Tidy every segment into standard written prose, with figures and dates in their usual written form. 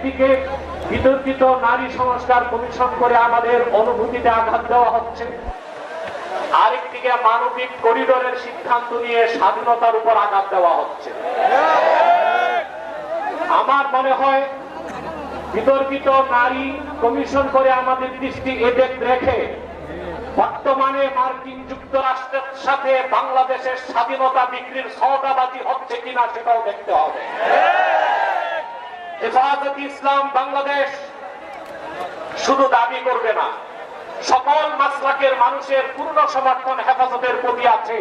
একদিকে বিতর্কিত নারী সংস্কার কমিশন করে আমাদের অনুভূতিতে আঘাত দেওয়া হচ্ছে, আরেকদিকে মানবিক করিডোরের সিদ্ধান্ত নিয়ে স্বাধীনতার উপর আঘাত দেওয়া হচ্ছে। আমার মনে হয় বিতর্কিত নারী কমিশন করে আমাদের দৃষ্টি এদিক রেখে বর্তমানে মার্কিন যুক্তরাষ্ট্রের সাথে বাংলাদেশের স্বাধীনতা বিক্রির সওদাবাজি হচ্ছে কিনা সেটাও দেখতে হবে। হেফাজতে ইসলাম বাংলাদেশ শুধু দাবি করবে না, সকল মাসলাকের মানুষের পূর্ণ সমর্থন হেফাজতের প্রতি আছে,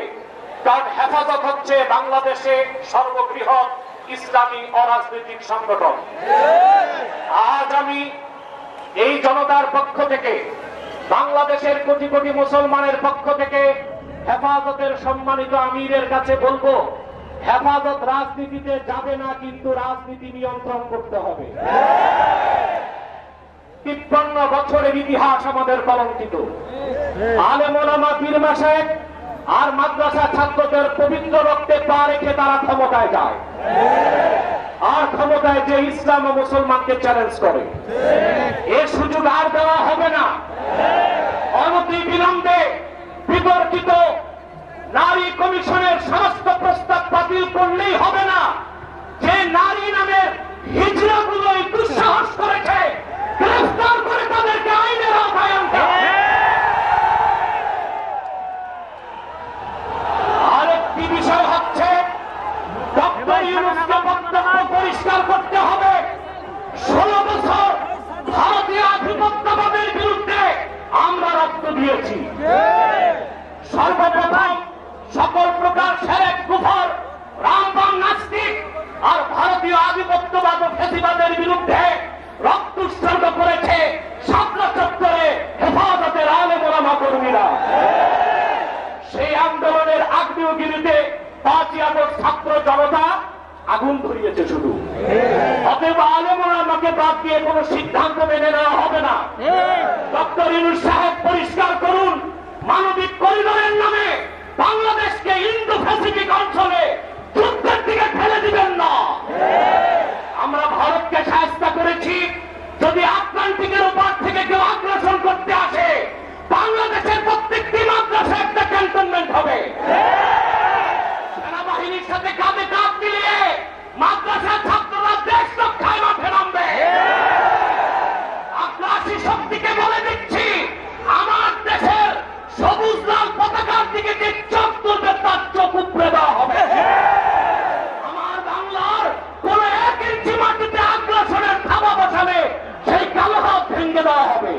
কারণ হেফাজত হচ্ছে বাংলাদেশে সর্ববৃহৎ ইসলামী অরাজনৈতিক সংগঠন। আজ আমি এই জনতার পক্ষ থেকে, বাংলাদেশের কোটি কোটি মুসলমানের পক্ষ থেকে হেফাজতের সম্মানিত আমিরের কাছে বলবো, হেফাজত রাজনীতিতে যাবে না, কিন্তু রাজনীতি নিয়ন্ত্রণ করতে হবে। 53 বছরের ইতিহাস আমাদের কলঙ্কিত। আলেম ওলামা পীর মাশায়েখ আর মাদ্রাসা ছাত্রদের পবিত্র রক্তে পা রেখে তারা ক্ষমতায় যায়, আর ক্ষমতায় যে ইসলাম ও মুসলমানকে চ্যালেঞ্জ করে। এর সুযোগ আর দেওয়া হবে না। অনতি বিলম্বে বিতর্কিত নারী কমিশনের সমস্ত প্রস্তাব বাতিল করলেই হবে না। যে নারী নামের হিজড়াগুলোই দুঃসাহস করেছে, গ্রেফতার করে তাদেরকে আইনের আওতায় আনতে হবে। আরেকটি বিষয় হচ্ছে ডক্টর ইউনূসকে বক্তব্য পরিষ্কার করতে হবে। 16 বছর ভারতীয় আধিপত্যবাদের বিরুদ্ধে আমরা রক্ত দিয়েছি। সর্বপ্রথম সকল প্রকার সেরেক কুফর রামবাম নাস্তিক আর ভারতীয় আধিপত্যবাদ ও ফ্যাসিবাদের বিরুদ্ধে রক্ত উৎসর্গ করেছে শাপলা চত্বরে হেফাজতের আলেম ওলামা কর্মীরা। সেই আন্দোলনের আগ্নেয়গিরিতে 5ই আগস্ট ছাত্র জনতা আগুন ধরিয়েছে শুধু। অতএব আলেম ওলামাকে বাদ দিয়ে কোন সিদ্ধান্ত মেনে নেওয়া হবে না। ডক্টর ইউনূস সাহেব পরিষ্কার করুন, মানবিক করিডোরের নামে বাংলাদেশকে ইন্দো প্যাসিফিক অঞ্চলে যুদ্ধের দিকে ঠেলে দিবেন না। আমরা ভারতকে সাহায্য করেছি, যদি আটলান্টিকের উপর থেকে কেউ আগ্রাসন করতে আসে, বাংলাদেশের প্রত্যেকটি মাদ্রাসা একটা ক্যান্টনমেন্ট হবে। সেনাবাহিনীর সাথে কাঁধে কাঁধ মিলিয়ে মাদ্রাসার ছাত্ররা দেশ রক্ষায় মাঠে নামবে। আগ্রাসী শক্তিকে বলে দিচ্ছি, আমার দেশের সবুজ লাল পতাকার দিকে যে চোখ তুলবে তার চোখ উপড়ে দেওয়া হবে। আমার বাংলার কোন 1 ইঞ্চি মাটিতে আগ্রাসনের থাবা বসালে সেই কালো হাত ভেঙে দেওয়া হবে।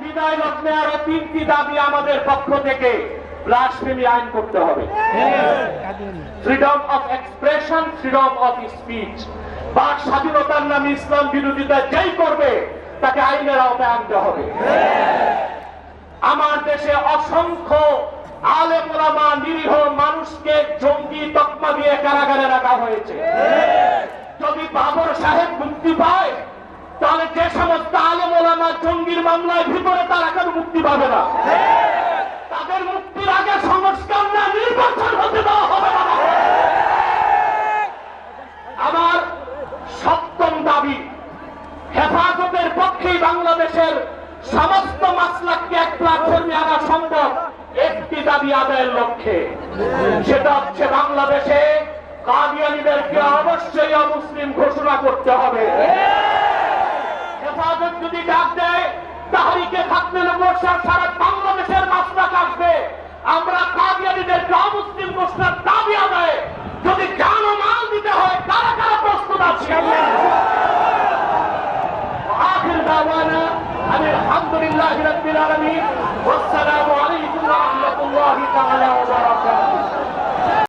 বিদায় লগ্নে আরো 3টি দাবি আমাদের পক্ষ থেকে। ব্লাসফেমি আইন করতে হবে, freedom of expression, freedom of speech. বাক স্বাধীনতার নামে ইসলাম বিরোধিতা যেই করবে তাকে আইনের আওতায় আনতে হবে। আমার দেশে অসংখ্য আলেম ওলামা নিরীহ মানুষকে জঙ্গি তকমা দিয়ে কারাগারে রাখা হয়েছে। যদি বাবর সাহেব মুক্তি পায়, তাহলে যে সমস্ত আলেম ওলামা জঙ্গির মামলায় ভিতরে তারা কেন মুক্তি পাবে না? তাদের মুক্তির আগে সংস্কার না নির্বাচন হতে দেওয়া হবে না। আমার 7ম দাবি, হেফাজতের পক্ষেই বাংলাদেশের সমস্ত মাসলাককে এক প্ল্যাটফর্মে আনা সম্ভব একটি দাবি আদায়ের লক্ষ্যে। সেটা হচ্ছে বাংলাদেশে কাদিয়ানীদেরকে অবশ্যই অমুসলিম ঘোষণা করতে হবে। হেফাজত যদি ডাক দেয়, তাহরিকে খাতমে নবুওয়াত সারা বাংলাদেশের মাসলাক আসবে। আমরা কাদিয়ানীদেরকে অমুসলিম ঘোষণার দাবি আদায়ে যদি জান ও মাল দিতে হয়, কারা কারা প্রস্তুত আছে? আখির দাওয়ানা আলহামদুলিল্লাহি রাব্বিল আলামিন। ওয়াসসালামু আলাইকুম ওয়া রাহমাতুল্লাহি তাআলা।